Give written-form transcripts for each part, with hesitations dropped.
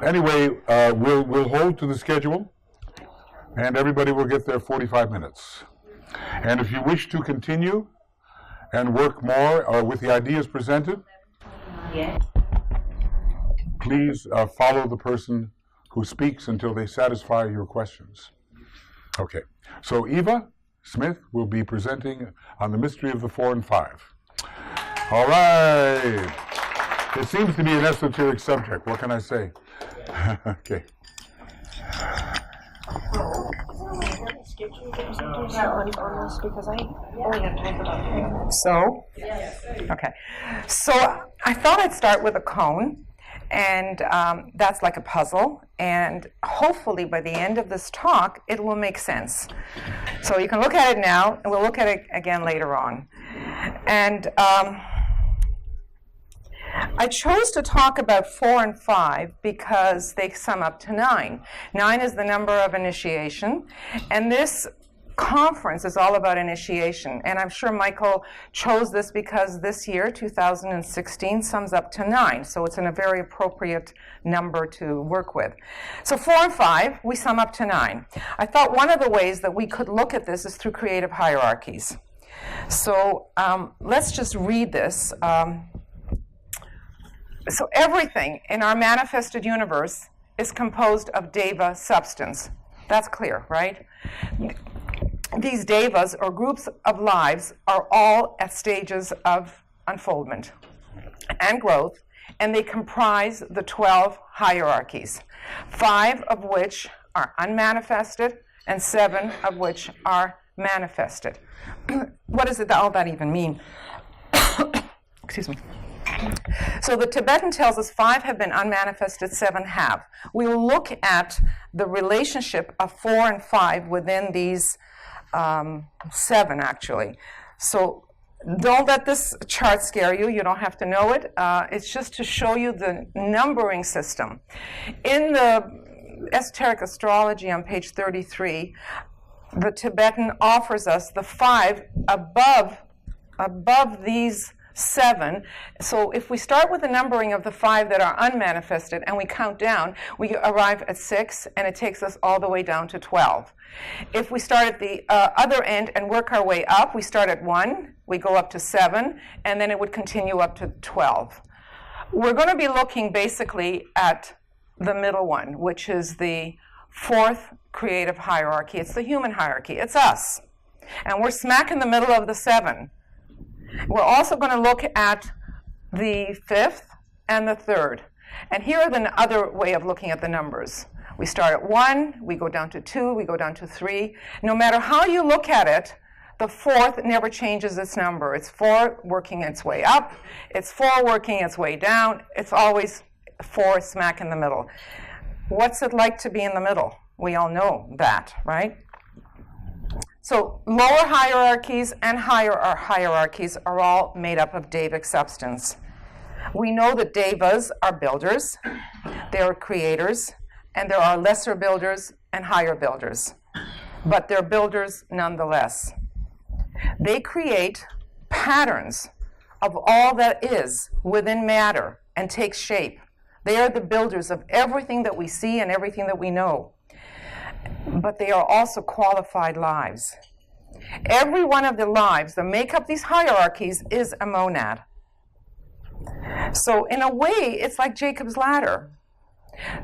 Anyway, we'll hold to the schedule, and everybody will get their 45 minutes. And if you wish to continue and work more with the ideas presented, please follow the person who speaks until they satisfy your questions. Okay, so Eva Smith will be presenting on the mystery of the 4 and 5. All right. It seems to be an esoteric subject. What can I say? Okay. So, okay. So I thought I'd start with a cone, and that's like a puzzle, and hopefully by the end of this talk, it will make sense. So you can look at it now, and we'll look at it again later on. And I chose to talk about 4 and 5 because they sum up to 9. 9 is the number of initiation, and this conference is all about initiation. And I'm sure Michael chose this because this year, 2016, sums up to 9. So it's a very appropriate number to work with. So 4 and 5, we sum up to 9. I thought one of the ways that we could look at this is through creative hierarchies. So let's just read this. So everything in our manifested universe is composed of deva substance. That's clear, right? These devas, or groups of lives, are all at stages of unfoldment and growth, and they comprise the 12 hierarchies, 5 of which are unmanifested and 7 of which are manifested. What does all that even mean? Excuse me. So the Tibetan tells us 5 have been unmanifested, 7 have. We will look at the relationship of 4 and 5 within these 7, actually. So don't let this chart scare you. You don't have to know it. It's just to show you the numbering system. In the esoteric astrology on page 33, the Tibetan offers us the 5 above these 7. So if we start with the numbering of the 5 that are unmanifested and we count down, we arrive at 6, and it takes us all the way down to 12. If we start at the other end and work our way up, we start at 1, we go up to 7, and then it would continue up to 12. We're going to be looking basically at the middle one, which is the 4th creative hierarchy. It's the human hierarchy. It's us. And we're smack in the middle of the 7. We're also going to look at the 5th and the 3rd. And here are the other way of looking at the numbers. We start at 1, we go down to 2, we go down to 3. No matter how you look at it, the 4th never changes its number. It's 4 working its way up. It's 4 working its way down. It's always 4 smack in the middle. What's it like to be in the middle? We all know that, right? So lower hierarchies and higher hierarchies are all made up of devic substance. We know that devas are builders, they are creators, and there are lesser builders and higher builders. But they're builders nonetheless. They create patterns of all that is within matter and takes shape. They are the builders of everything that we see and everything that we know. But they are also qualified lives. Every one of the lives that make up these hierarchies is a monad. So in a way, it's like Jacob's ladder.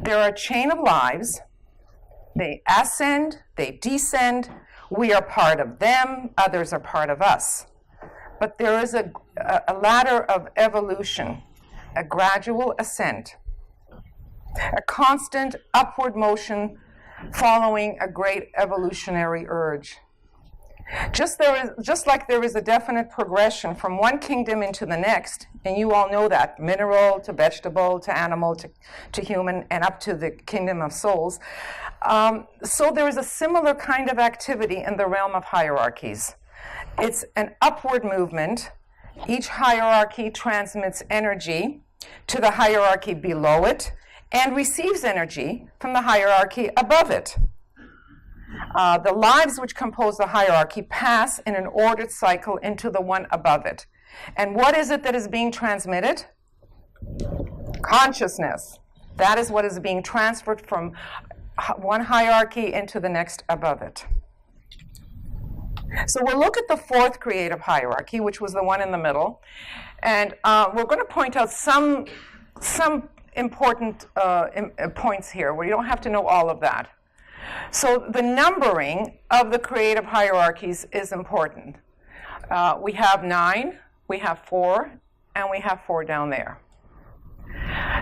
There are a chain of lives. They ascend, they descend. We are part of them, others are part of us. But there is a ladder of evolution, a gradual ascent, a constant upward motion following a great evolutionary urge. Just like there is a definite progression from one kingdom into the next, and you all know that, mineral to vegetable to animal to human and up to the kingdom of souls. So there is a similar kind of activity in the realm of hierarchies. It's an upward movement. Each hierarchy transmits energy to the hierarchy below it and receives energy from the hierarchy above it. The lives which compose the hierarchy pass in an ordered cycle into the one above it. And what is it that is being transmitted? Consciousness. That is what is being transferred from one hierarchy into the next above it. So we'll look at the fourth creative hierarchy, which was the one in the middle, and we're going to point out some important points here where you don't have to know all of that. So the numbering of the creative hierarchies is important. We have 9, we have 4, and we have 4 down there.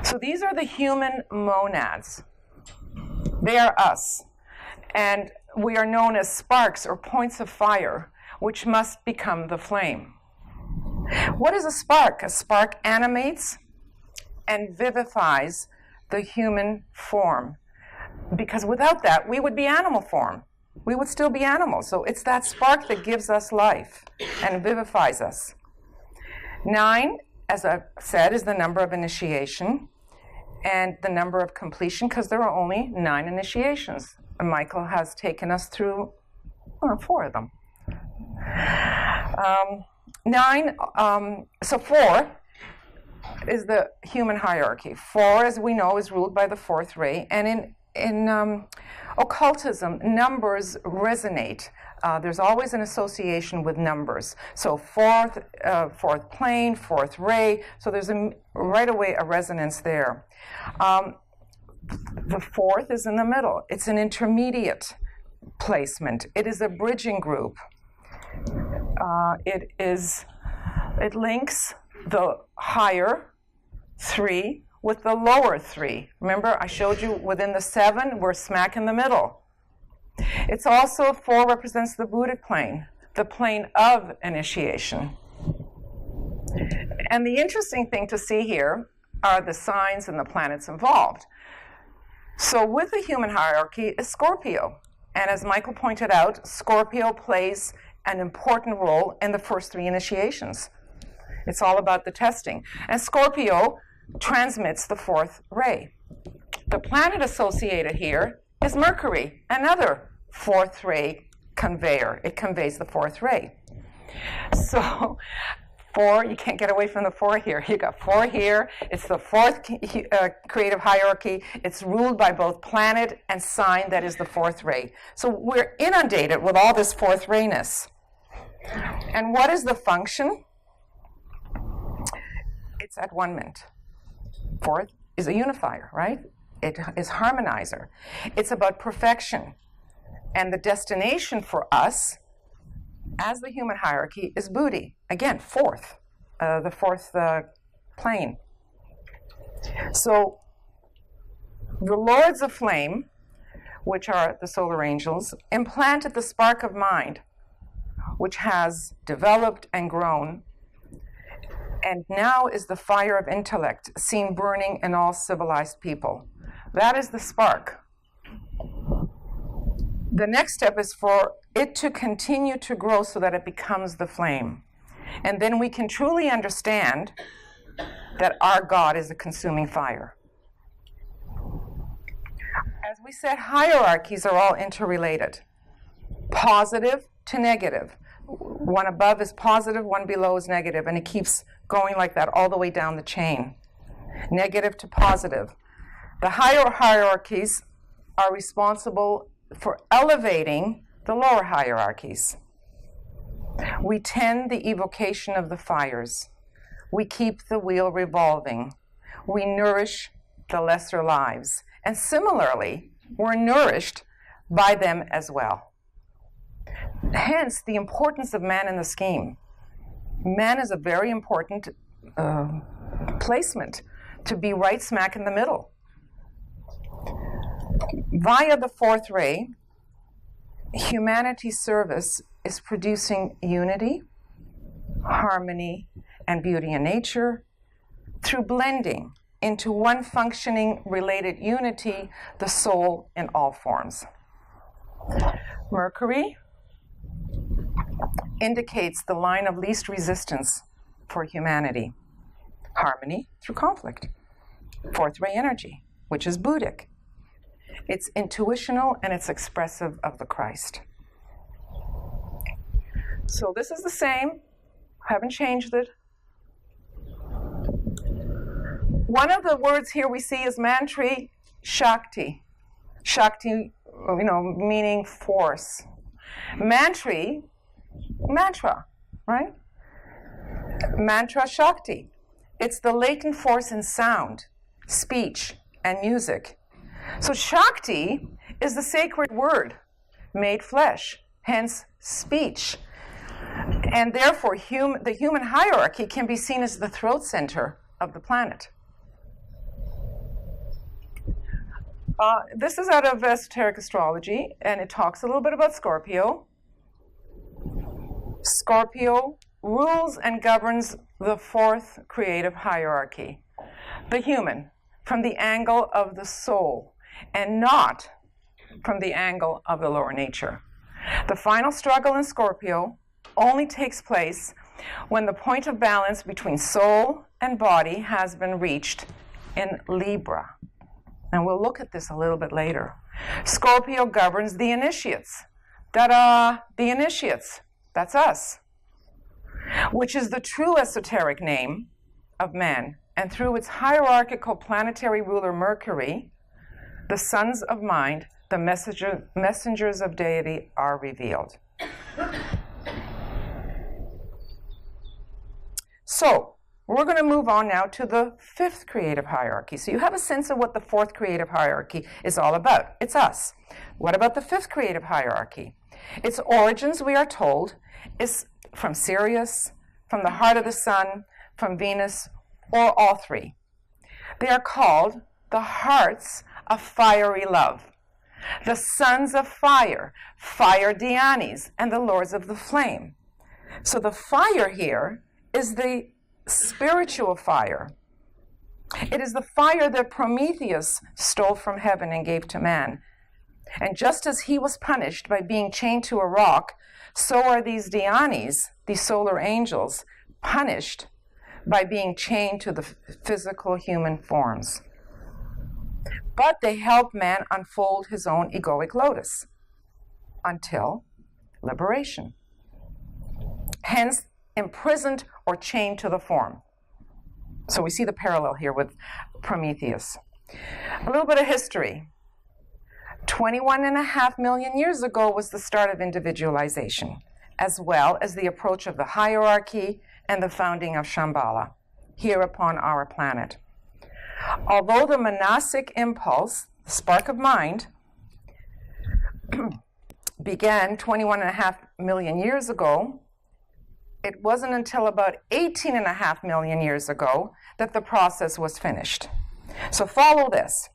So these are the human monads. They are us. And we are known as sparks or points of fire, which must become the flame. What is a spark? A spark animates and vivifies the human form. Because without that, we would be animal form. We would still be animals. So it's that spark that gives us life and vivifies us. 9, as I've said, is the number of initiation and the number of completion, because there are only 9 initiations. And Michael has taken us through 4 of them. 4 is the human hierarchy. 4, as we know, is ruled by the 4th ray. And in occultism, numbers resonate. There's always an association with numbers. So 4th plane, 4th ray. So there's right away a resonance there. The 4th is in the middle. It's an intermediate placement. It is a bridging group. It links the higher 3 with the lower 3. Remember, I showed you within the 7, we're smack in the middle. It's also 4 represents the Buddhic plane, the plane of initiation. And the interesting thing to see here are the signs and the planets involved. So with the human hierarchy is Scorpio. And as Michael pointed out, Scorpio plays an important role in the first 3 initiations. It's all about the testing. And Scorpio transmits the 4th ray. The planet associated here is Mercury, another 4th ray conveyor. It conveys the 4th ray. So 4, you can't get away from the 4 here. You got 4 here. It's the 4th creative hierarchy. It's ruled by both planet and sign, that is the 4th ray. So we're inundated with all this 4th rayness. And what is the function? It's at one mint. 4th is a unifier, right? It is harmonizer. It's about perfection. And the destination for us, as the human hierarchy, is Buddhi. Again, 4th, the 4th plane. So the lords of flame, which are the solar angels, implanted the spark of mind, which has developed and grown, and now is the fire of intellect seen burning in all civilized people. That is the spark. The next step is for it to continue to grow so that it becomes the flame. And then we can truly understand that our God is a consuming fire. As we said, hierarchies are all interrelated. Positive to negative. One above is positive, one below is negative, and it keeps going like that all the way down the chain. Negative to positive. The higher hierarchies are responsible for elevating the lower hierarchies. We tend the evocation of the fires. We keep the wheel revolving. We nourish the lesser lives. And similarly, we're nourished by them as well. Hence, the importance of man in the scheme. Man is a very important placement to be right smack in the middle. Via the 4th ray, humanity's service is producing unity, harmony, and beauty in nature through blending into one functioning related unity, the soul in all forms. Mercury indicates the line of least resistance for humanity. Harmony through conflict. 4th ray energy, which is Buddhic. It's intuitional and it's expressive of the Christ. So this is the same. Haven't changed it. One of the words here we see is Mantri Shakti. Shakti, meaning force. Mantri, mantra, right? Mantra Shakti. It's the latent force in sound, speech, and music. So Shakti is the sacred word made flesh, hence speech. And therefore, the human hierarchy can be seen as the throat center of the planet. This is out of esoteric astrology, and it talks a little bit about Scorpio. Scorpio rules and governs the fourth creative hierarchy, the human, from the angle of the soul, and not from the angle of the lower nature. The final struggle in Scorpio only takes place when the point of balance between soul and body has been reached in Libra. And we'll look at this a little bit later. Scorpio governs the initiates. Ta-da! The initiates. That's us. Which is the true esoteric name of man. And through its hierarchical planetary ruler Mercury, the sons of mind, the messengers of deity, are revealed. So, we're going to move on now to the fifth creative hierarchy. So you have a sense of what the fourth creative hierarchy is all about. It's us. What about the fifth creative hierarchy? Its origins, we are told, is from Sirius, from the heart of the sun, from Venus, or all three. They are called the hearts of fiery love, the sons of fire, fire Dhyanis, and the lords of the flame. So the fire here is the spiritual fire. It is the fire that Prometheus stole from heaven and gave to man. And just as he was punished by being chained to a rock, so are these Dhyanis, these solar angels, punished by being chained to the physical human forms. But they help man unfold his own egoic lotus until liberation. Hence, imprisoned or chained to the form. So we see the parallel here with Prometheus. A little bit of history. 21.5 million years ago was the start of individualization, as well as the approach of the hierarchy and the founding of Shambhala here upon our planet. Although the monastic impulse, the spark of mind, began 21.5 million years ago, it wasn't until about 18.5 million years ago that the process was finished. So follow this.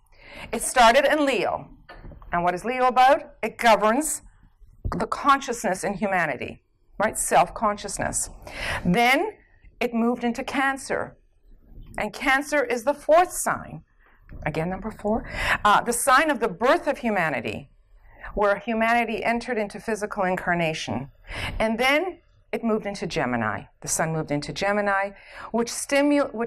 It started in Leo. And what is Leo about? It governs the consciousness in humanity, right? Self-consciousness. Then it moved into Cancer. And Cancer is the fourth sign. Again, number 4. The sign of the birth of humanity, where humanity entered into physical incarnation. And then it moved into Gemini. The sun moved into Gemini, which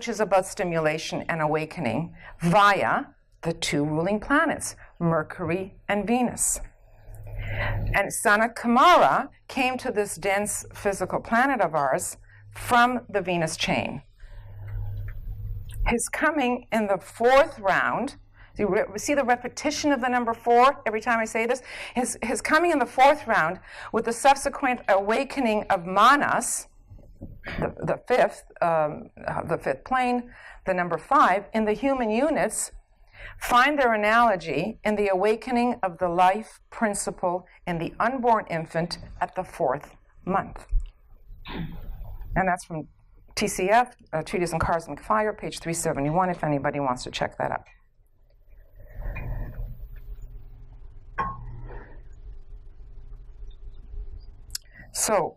is about stimulation and awakening via the two ruling planets, Mercury and Venus. And Sanat Kumara came to this dense physical planet of ours from the Venus chain. His coming in the fourth round, you see the repetition of the number 4 every time I say this? His coming in the fourth round with the subsequent awakening of Manas, the fifth plane, the number 5, in the human units, find their analogy in the awakening of the life principle in the unborn infant at the 4th month. And that's from TCF, Treatise on Cosmic Fire, page 371, if anybody wants to check that out. So,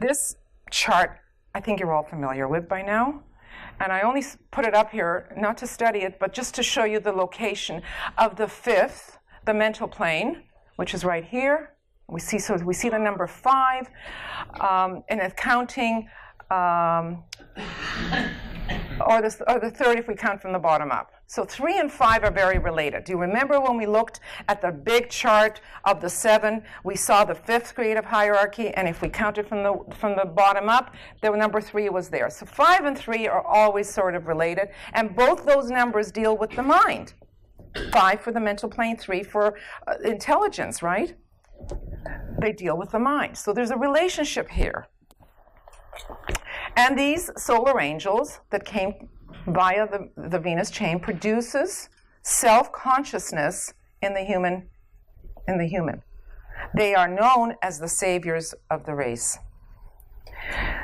this chart I think you're all familiar with by now. And I only put it up here, not to study it, but just to show you the location of the 5th, the mental plane, which is right here. We see the number 5, and it's counting or the third if we count from the bottom up. So 3 and 5 are very related. Do you remember when we looked at the big chart of the 7, we saw the 5th creative hierarchy, and if we counted from the bottom up, the number 3 was there. So 5 and 3 are always sort of related, and both those numbers deal with the mind. 5 for the mental plane, 3 for intelligence, right? They deal with the mind. So there's a relationship here. And these solar angels that came via the Venus chain produces self-consciousness in the human. They are known as the saviors of the race.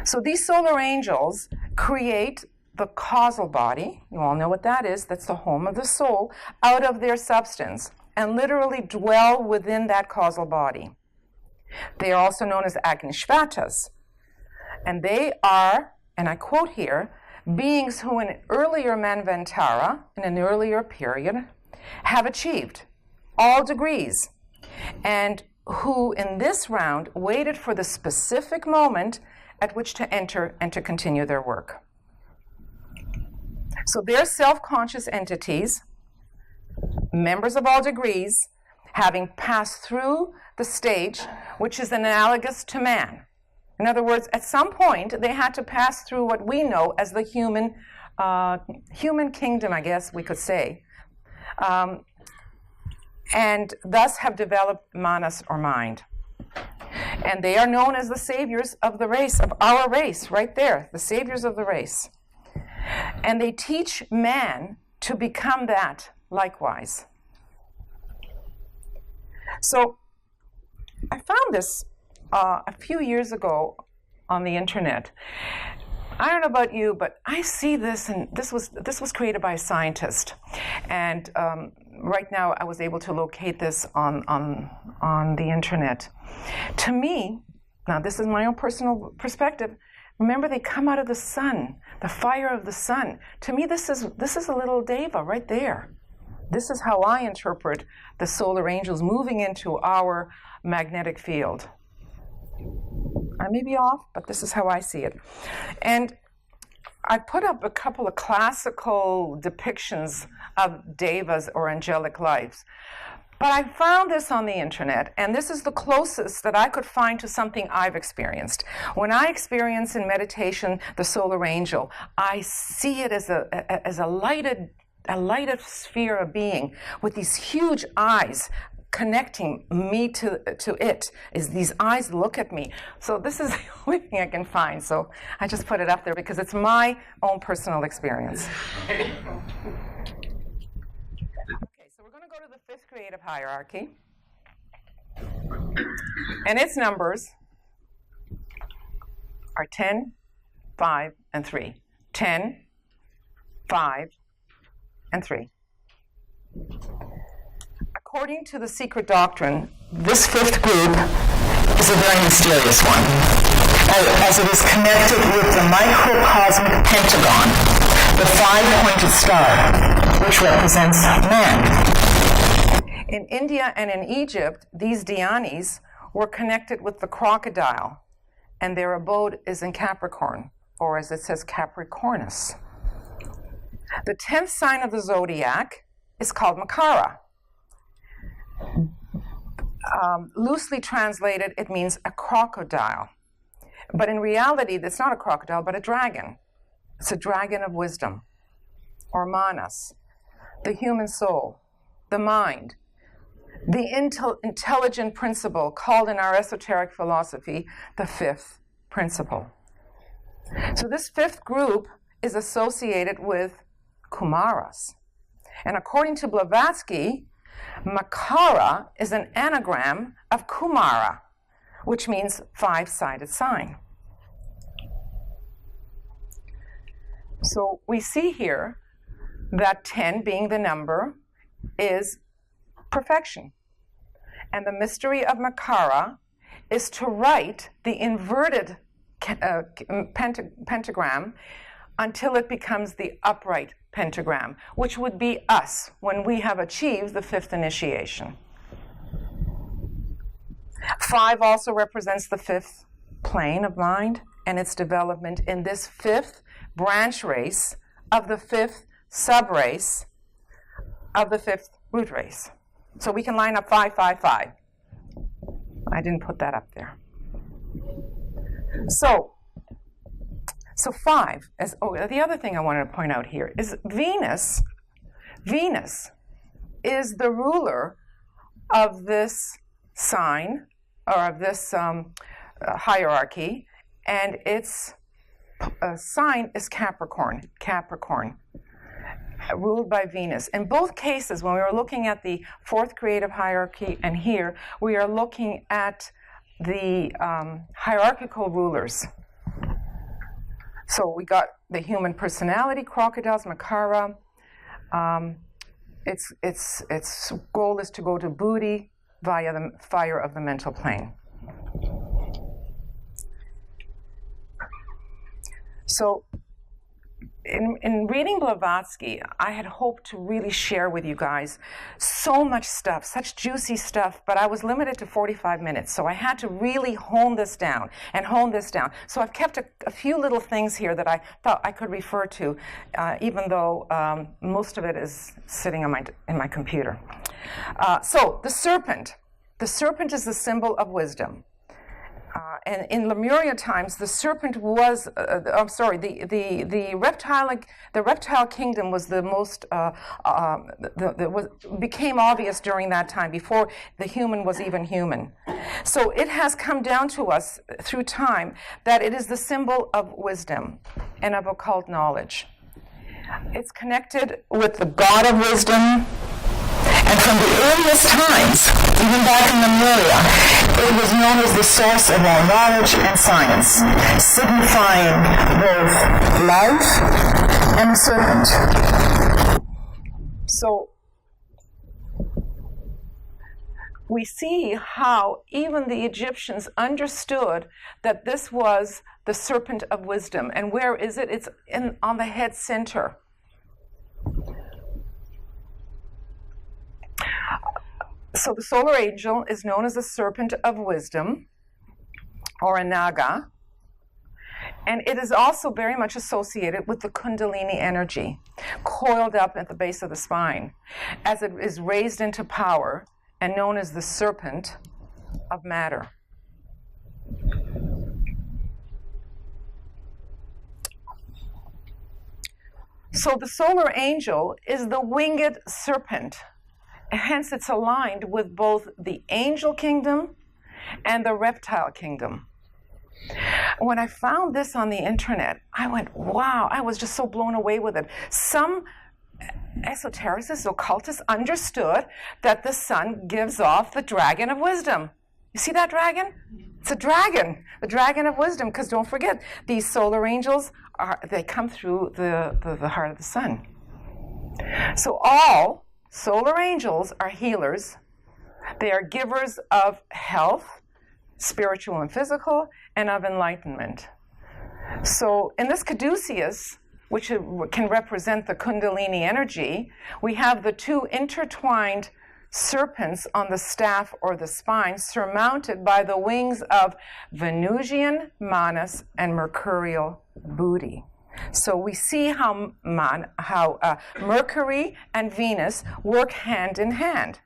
So these solar angels create the causal body, you all know what that is, that's the home of the soul, out of their substance, and literally dwell within that causal body. They are also known as Agnishvatas, and they are, and I quote here, beings who in earlier Manvantara, in an earlier period, have achieved all degrees, and who in this round waited for the specific moment at which to enter and to continue their work. So they're self-conscious entities, members of all degrees, having passed through the stage which is analogous to man. In other words, at some point, they had to pass through what we know as the human kingdom, I guess we could say, and thus have developed manas, or mind. And they are known as the saviors of the race, of our race, right there, the saviors of the race. And they teach man to become that likewise. So I found this a few years ago on the internet. I don't know about you, but I see this, and this was created by a scientist. And right now I was able to locate this on the internet. To me, now this is my own personal perspective, remember they come out of the sun, the fire of the sun. To me, this is a little deva right there. This is how I interpret the solar angels moving into our magnetic field. I may be off, but this is how I see it. And I put up a couple of classical depictions of devas or angelic lives. But I found this on the internet, and this is the closest that I could find to something I've experienced. When I experience in meditation the solar angel, I see it as a lighted sphere of being with these huge eyes connecting me to it. Is these eyes look at me. So this is the only thing I can find. So I just put it up there because it's my own personal experience. Okay, so we're going to go to the 5th creative hierarchy. And its numbers are 10, 5, and 3. 10, 5, and 3. According to the secret doctrine, this 5th group is a very mysterious one, as it is connected with the microcosmic pentagon, the 5-pointed star, which represents man. In India and in Egypt, these dhyanis were connected with the crocodile, and their abode is in Capricorn, or as it says, Capricornus. The 10th sign of the zodiac is called Makara. Loosely translated, it means a crocodile. But in reality, it's not a crocodile, but a dragon. It's a dragon of wisdom, or manas, the human soul, the mind, the intelligent principle called in our esoteric philosophy the 5th principle. So this 5th group is associated with Kumaras. And according to Blavatsky, Makara is an anagram of Kumara, which means 5-sided sign. So we see here that 10 being the number is perfection. And the mystery of Makara is to write the inverted pentagram until it becomes the upright pentagram, which would be us when we have achieved the 5th initiation. 5 also represents the 5th plane of mind and its development in this 5th branch race of the fifth subrace of the fifth root race. So we can line up 5, 5, 5. I didn't put that up there. So 5 is, the other thing I wanted to point out here is Venus. Venus is the ruler of this sign, or of this hierarchy, and its sign is Capricorn, ruled by Venus. In both cases, when we were looking at the fourth creative hierarchy, and here, we are looking at the hierarchical rulers. So we got the human personality, crocodiles, Makara. Its goal is to go to Buddhi via the fire of the mental plane. So in reading Blavatsky, I had hoped to really share with you guys so much stuff, such juicy stuff, but I was limited to 45 minutes, so I had to really hone this down. So I've kept a few little things here that I thought I could refer to, even though most of it is sitting in my computer. So the serpent is the symbol of wisdom. And in Lemuria times, the serpent was, the reptile kingdom was the most, became obvious during that time, before the human was even human. So it has come down to us through time that it is the symbol of wisdom and of occult knowledge. It's connected with the god of wisdom. And from the earliest times, even back in Lemuria, it was known as the source of all knowledge and science, signifying both life and the serpent. So we see how even the Egyptians understood that this was the serpent of wisdom. And where is it? It's on the head center. So the solar angel is known as the serpent of wisdom, or a naga, and it is also very much associated with the kundalini energy, coiled up at the base of the spine, as it is raised into power and known as the serpent of matter. So the solar angel is the winged serpent. Hence, it's aligned with both the angel kingdom and the reptile kingdom. When I found this on the internet, I went, wow, I was just so blown away with it. Some esotericists, occultists understood that the sun gives off the dragon of wisdom. You see that dragon? It's a dragon, the dragon of wisdom, because don't forget, these solar angels, they come through the heart of the sun. So all solar angels are healers. They are givers of health, spiritual and physical, and of enlightenment. So in this caduceus, which can represent the kundalini energy, we have the two intertwined serpents on the staff or the spine, surmounted by the wings of Venusian Manas and Mercurial Buddhi. So we see how Mercury and Venus work hand in hand.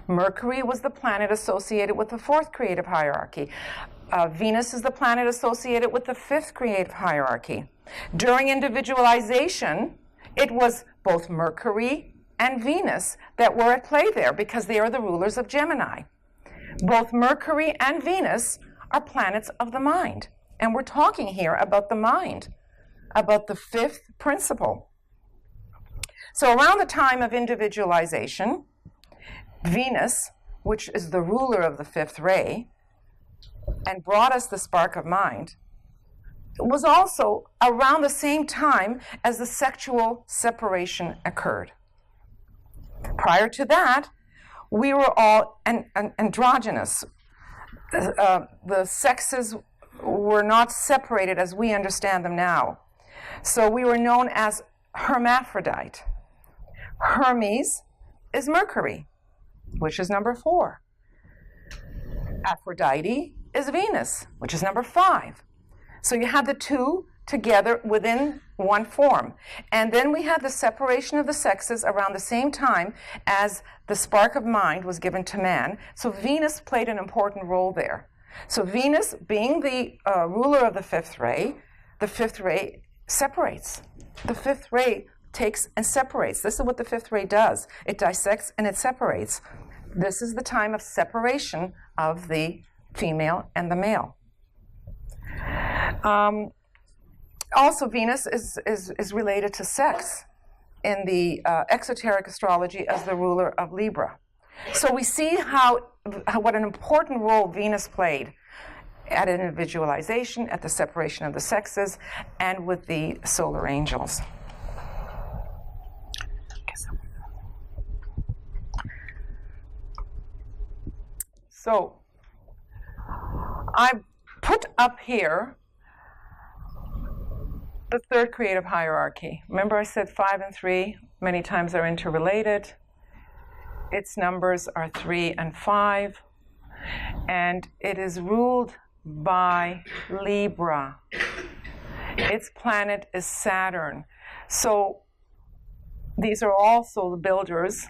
Mercury was the planet associated with the fourth creative hierarchy. Venus is the planet associated with the fifth creative hierarchy. During individualization, it was both Mercury and Venus that were at play there, because they are the rulers of Gemini. Both Mercury and Venus are planets of the mind. And we're talking here about the mind, about the fifth principle. So around the time of individualization, Venus, which is the ruler of the fifth ray, and brought us the spark of mind, was also around the same time as the sexual separation occurred. Prior to that, we were all androgynous. The sexes were not separated as we understand them now. So we were known as hermaphrodite. Hermes is Mercury, which is number 4. Aphrodite is Venus, which is number 5. So you have the two together within one form. And then we had the separation of the sexes around the same time as the spark of mind was given to man. So Venus played an important role there. So Venus, being the ruler of the fifth ray separates. The fifth ray takes and separates. This is what the fifth ray does. It dissects and it separates. This is the time of separation of the female and the male. Also, Venus is related to sex in the exoteric astrology as the ruler of Libra. So we see what an important role Venus played at individualization, at the separation of the sexes, and with the solar angels. So I put up here the third creative hierarchy. Remember I said 5 and 3 many times are interrelated. Its numbers are 3 and 5, and it is ruled by Libra. Its planet is Saturn. So these are also the builders,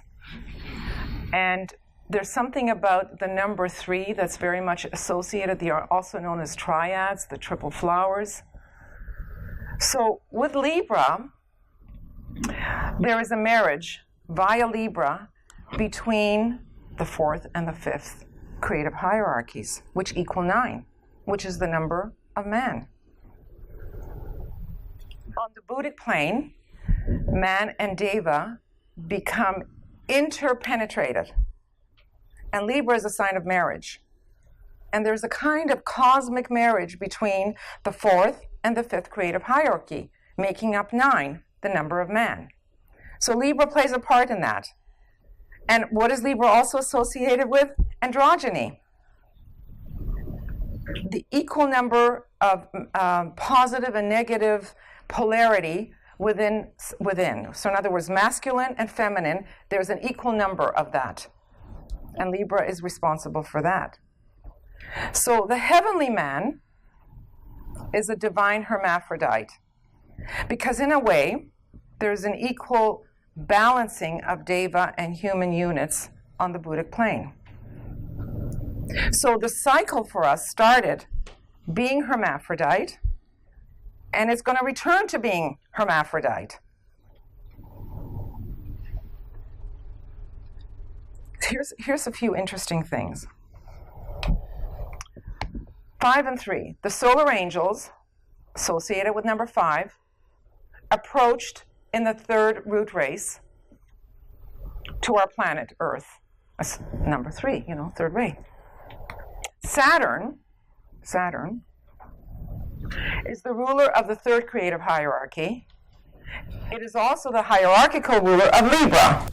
and there's something about the number 3 that's very much associated. They are also known as triads, the triple flowers. So with Libra, there is a marriage via Libra between the fourth and the fifth creative hierarchies, which equal 9, which is the number of man. On the Buddhic plane, man and Deva become interpenetrated. And Libra is a sign of marriage. And there's a kind of cosmic marriage between the fourth and the fifth creative hierarchy, making up 9, the number of man. So Libra plays a part in that. And what is Libra also associated with? Androgyny. The equal number of positive and negative polarity within. So in other words, masculine and feminine, there's an equal number of that. And Libra is responsible for that. So the heavenly man is a divine hermaphrodite, because in a way, there's an equal balancing of Deva and human units on the Buddhic plane. So the cycle for us started being hermaphrodite, and it's going to return to being hermaphrodite. Here's a few interesting things. 5 and 3, the solar angels, associated with number 5, approached in the third root race to our planet Earth. That's number 3, third ray. Saturn is the ruler of the third creative hierarchy. It is also the hierarchical ruler of Libra.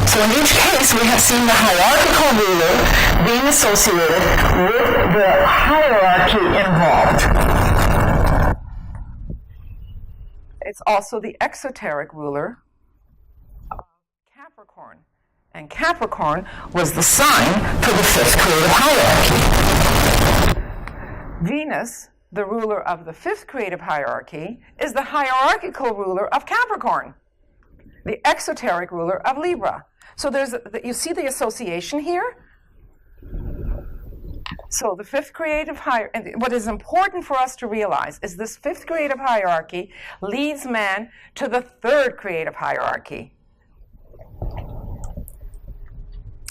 So in each case, we have seen the hierarchical ruler being associated with the hierarchy involved. It's also the exoteric ruler of Capricorn. And Capricorn was the sign for the fifth creative hierarchy. Venus, the ruler of the fifth creative hierarchy, is the hierarchical ruler of Capricorn, the exoteric ruler of Libra. So you see the association here? So the fifth creative hierarchy, and what is important for us to realize is this fifth creative hierarchy leads man to the third creative hierarchy.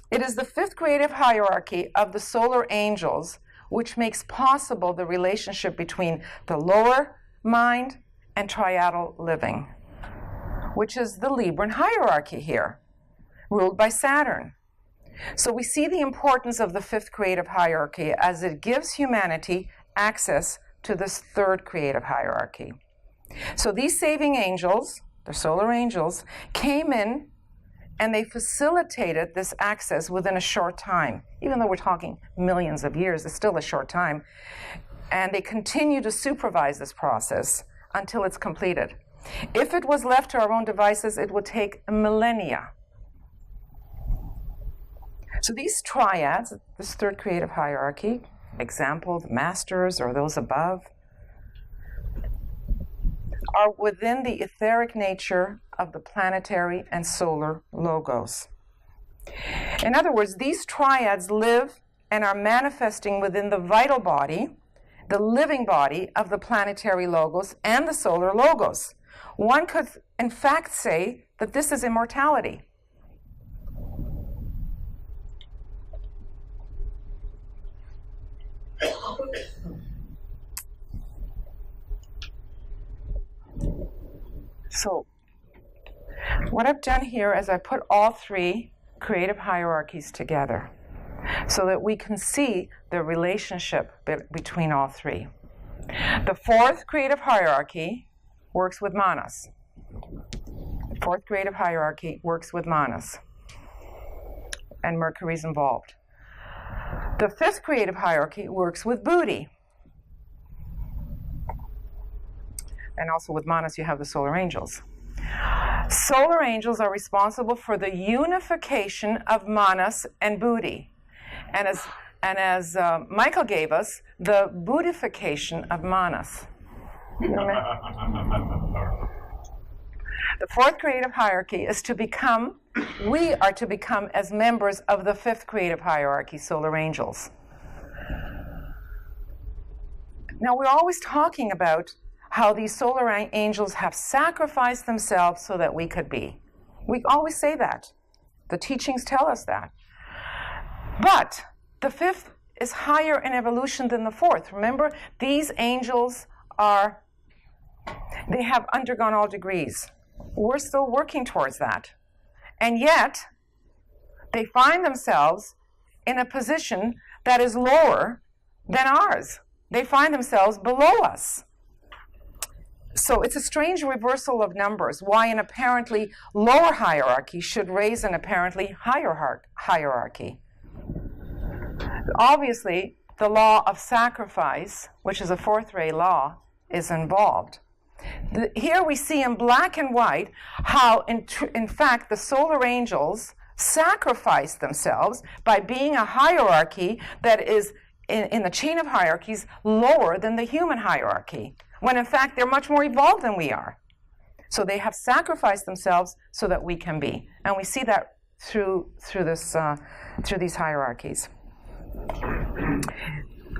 It is the fifth creative hierarchy of the solar angels which makes possible the relationship between the lower mind and triadal living, which is the Libran hierarchy here, ruled by Saturn. So we see the importance of the fifth creative hierarchy as it gives humanity access to this third creative hierarchy. So these saving angels, the solar angels, came in and they facilitated this access within a short time. Even though we're talking millions of years, it's still a short time. And they continue to supervise this process until it's completed. If it was left to our own devices, it would take millennia. So these triads, this third creative hierarchy, example, the masters or those above, are within the etheric nature of the planetary and solar logos. In other words, these triads live and are manifesting within the vital body, the living body of the planetary logos and the solar logos. One could, in fact, say that this is immortality. So, what I've done here is I put all three creative hierarchies together so that we can see the relationship between all three. The fourth creative hierarchy works with manas. The fourth creative hierarchy works with manas, and Mercury's involved. The fifth creative hierarchy works with buddhi. And also with manas, you have the solar angels. Solar angels are responsible for the unification of manas and buddhi. And as Michael gave us, the buddhification of manas. The fourth creative hierarchy is to become, we are to become as members of the fifth creative hierarchy, solar angels. Now, we're always talking about how these solar angels have sacrificed themselves so that we could be. We always say that. The teachings tell us that. But the fifth is higher in evolution than the fourth. Remember, these angels they have undergone all degrees. We're still working towards that. And yet, they find themselves in a position that is lower than ours. They find themselves below us. So it's a strange reversal of numbers, why an apparently lower hierarchy should raise an apparently higher hierarchy. Obviously, the law of sacrifice, which is a fourth ray law, is involved. Here we see in black and white how, in fact, the solar angels sacrifice themselves by being a hierarchy that is, in the chain of hierarchies, lower than the human hierarchy, when in fact they're much more evolved than we are. So they have sacrificed themselves so that we can be. And we see that through these hierarchies.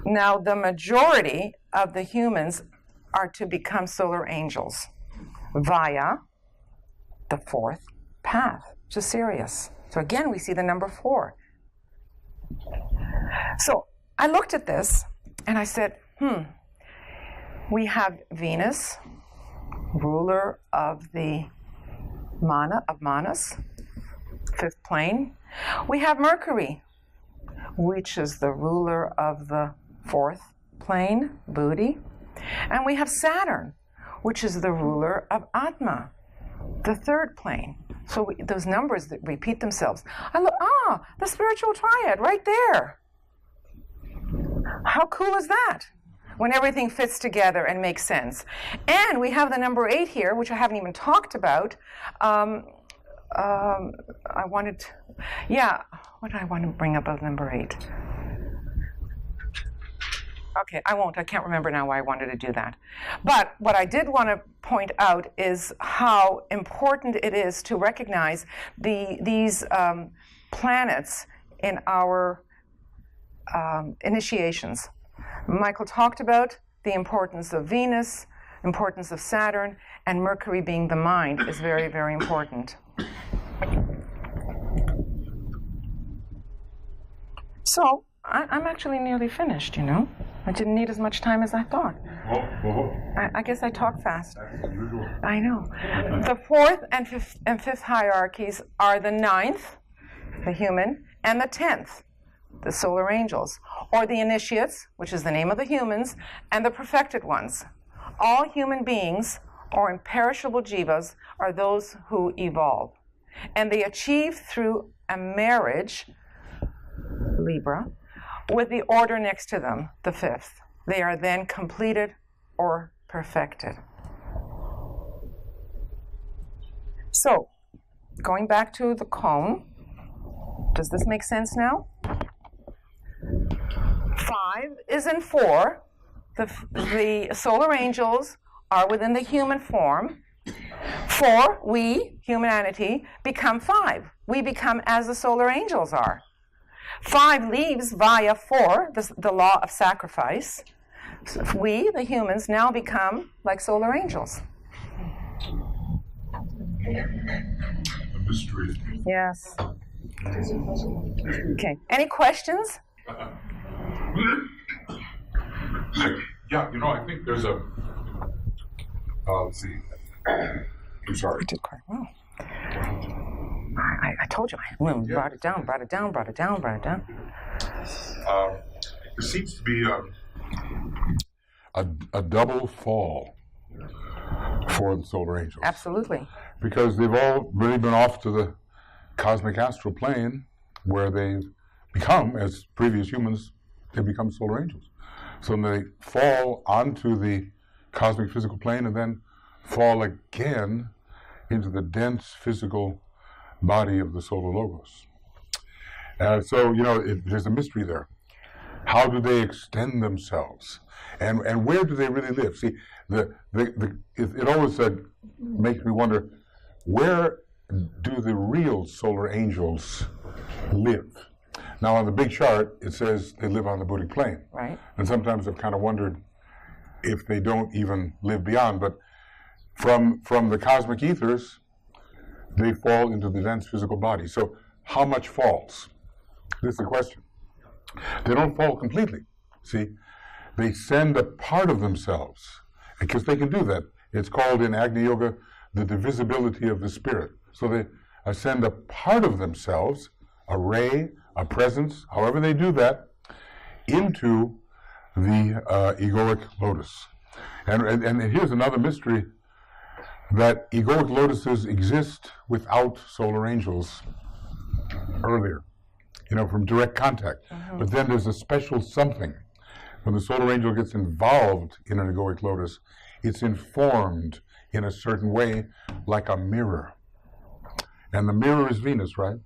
Now, the majority of the humans are to become solar angels via the fourth path, which is Sirius. So again, we see the number 4. So I looked at this and I said, we have Venus, ruler of the manas, fifth plane. We have Mercury, which is the ruler of the fourth plane, buddhi. And we have Saturn, which is the ruler of Atma, the third plane. So those numbers that repeat themselves. I look, the spiritual triad right there. How cool is that? When everything fits together and makes sense. And we have the number 8 here, which I haven't even talked about. What did I want to bring up of number 8? Okay, I won't. I can't remember now why I wanted to do that. But what I did want to point out is how important it is to recognize these planets in our initiations. Michael talked about the importance of Venus, importance of Saturn, and Mercury being the mind is very, very important. So, I'm actually nearly finished, you know. I didn't need as much time as I thought. I guess I talk fast. I know. The fourth and fifth hierarchies are the 9th, the human, and the 10th, the solar angels, or the initiates, which is the name of the humans, and the perfected ones. All human beings, or imperishable jivas, are those who evolve. And they achieve through a marriage, Libra, with the order next to them, the 5th. They are then completed or perfected. So, going back to the cone, does this make sense now? 5 is in 4. The solar angels are within the human form. 4, we, humanity, become 5. We become as the solar angels are. 5 leaves via 4, the law of sacrifice. So we, the humans, now become like solar angels. A mystery. Yes. Okay. Any questions? Yeah, I think there's a. Let's see. I'm sorry. I did quite well. I told you. I brought it down. There seems to be a double fall for the solar angels. Absolutely. Because they've all really been off to the cosmic astral plane where they've become, as previous humans, they become solar angels. So they fall onto the cosmic physical plane and then fall again into the dense physical body of the solar logos. So, there's a mystery there. How do they extend themselves? And where do they really live? See, it always makes me wonder, where do the real solar angels live? Now, on the big chart, it says they live on the Buddhic plane. Right. And sometimes I've kind of wondered if they don't even live beyond. But from the cosmic ethers, they fall into the dense physical body. So how much falls? This is the question. They don't fall completely. See, they send a part of themselves, because they can do that. It's called in Agni Yoga the divisibility of the spirit. So they send a part of themselves, a ray, a presence, however they do that, into the egoic lotus. And here's another mystery, that egoic lotuses exist without solar angels earlier, from direct contact. Mm-hmm. But then there's a special something. When the solar angel gets involved in an egoic lotus, it's informed in a certain way, like a mirror. And the mirror is Venus, right?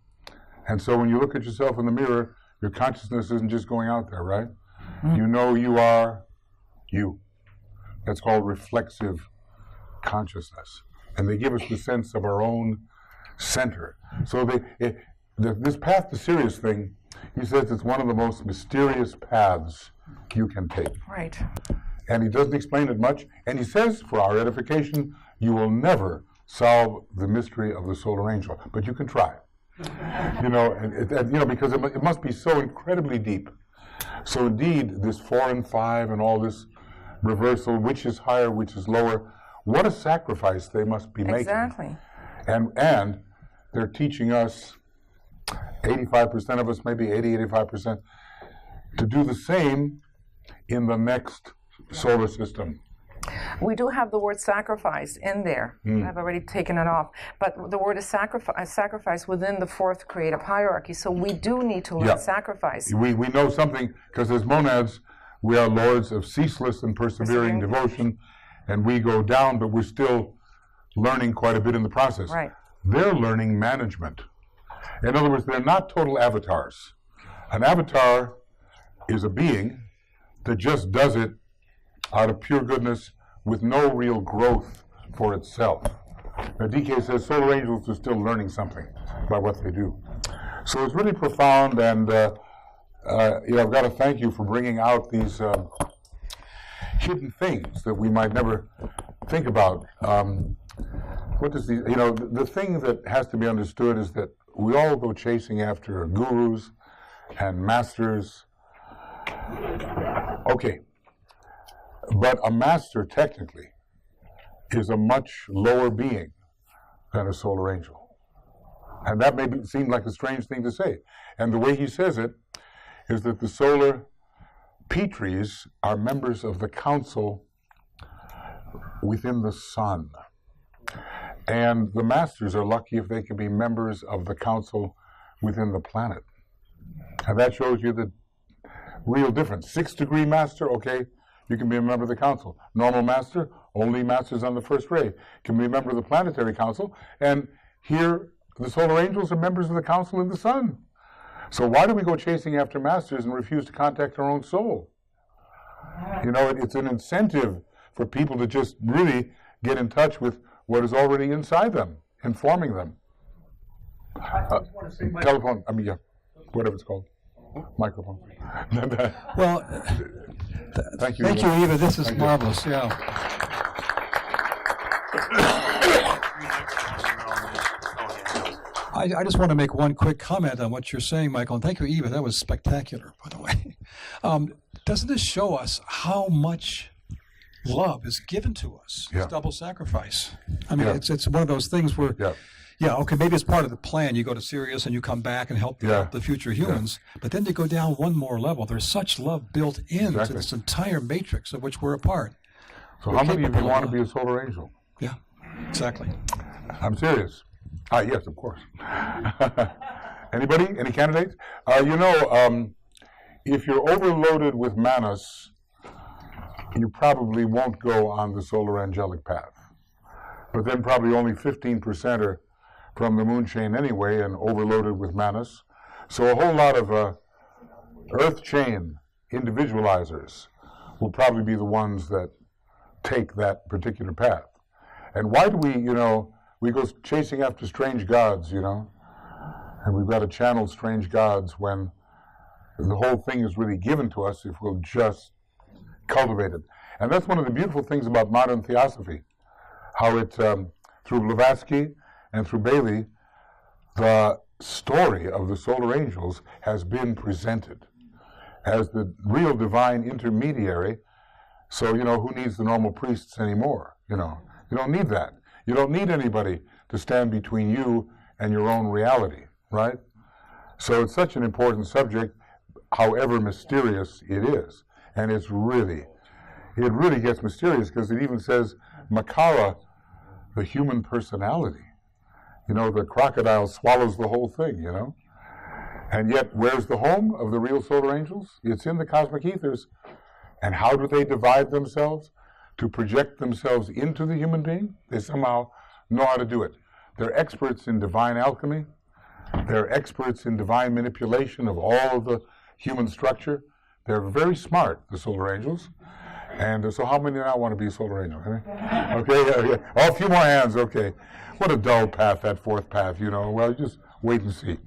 And so when you look at yourself in the mirror, your consciousness isn't just going out there, right? Mm-hmm. You know you are you. That's called reflexive consciousness. And they give us the sense of our own center. So this path to Sirius thing, he says it's one of the most mysterious paths you can take. Right. And he doesn't explain it much. And he says, for our edification, you will never solve the mystery of the solar angel, but you can try. Because it must be so incredibly deep. So indeed, this 4 and 5 and all this reversal, which is higher, which is lower, what a sacrifice they must be making. Exactly. And they're teaching us, 85% of us, maybe 85%, to do the same in the next solar system. We do have the word sacrifice in there. I've already taken it off. But the word is sacrifice within the 4th creative hierarchy. So we do need to learn sacrifice. We know something, because as monads, we are lords of ceaseless and persevering devotion, and we go down, but we're still learning quite a bit in the process. Right. They're learning management. In other words, they're not total avatars. An avatar is a being that just does it out of pure goodness with no real growth for itself. Now, DK says solar angels are still learning something by what they do. So it's really profound, and I've got to thank you for bringing out these hidden things that we might never think about. The thing that has to be understood is that we all go chasing after gurus and masters. Okay. But a master, technically, is a much lower being than a solar angel. And that may seem like a strange thing to say. And the way he says it is that the solar Petries are members of the council within the sun. And the masters are lucky if they can be members of the council within the planet. And that shows you the real difference. 6-degree master, okay, you can be a member of the council. Normal master, only masters on the 1st ray, can be a member of the planetary council. And here, the solar angels are members of the council in the sun. So why do we go chasing after masters and refuse to contact our own soul? It's an incentive for people to just really get in touch with what is already inside them, informing them. Telephone, whatever it's called. Microphone. Well, thank you, Eva. This is marvelous. Yeah. I just want to make one quick comment on what you're saying, Michael, and thank you, Eva. That was spectacular, by the way. Doesn't this show us how much love is given to us? Yeah. It's double sacrifice. I mean, Yeah. it's one of those things where, okay, maybe it's part of the plan. You go to Sirius and you come back and help the future humans, but then you go down one more level. There's such love built into this entire matrix of which we're a part. So how many of you want to be a solar angel? Yeah, exactly. I'm serious. Yes, of course. Anybody? Any candidates? If you're overloaded with manas, you probably won't go on the solar angelic path. But then probably only 15% are from the moon chain anyway and overloaded with manas. So a whole lot of earth chain individualizers will probably be the ones that take that particular path. And why do we go chasing after strange gods, and we've got to channel strange gods when the whole thing is really given to us if we'll just cultivate it. And that's one of the beautiful things about modern theosophy, how it, through Blavatsky and through Bailey, the story of the solar angels has been presented as the real divine intermediary. So, who needs the normal priests anymore? You don't need that. You don't need anybody to stand between you and your own reality, right? So it's such an important subject, however mysterious it is. And it really gets mysterious because it even says Makara, the human personality. The crocodile swallows the whole thing, And yet, where's the home of the real solar angels? It's in the cosmic ethers. And how do they divide themselves? To project themselves into the human being? They somehow know how to do it. They're experts in divine alchemy. They're experts in divine manipulation of all of the human structure. They're very smart, the solar angels. And so how many now want to be a solar angel? Okay, Oh, a few more hands, okay. What a dull path, that fourth path, Well, just wait and see.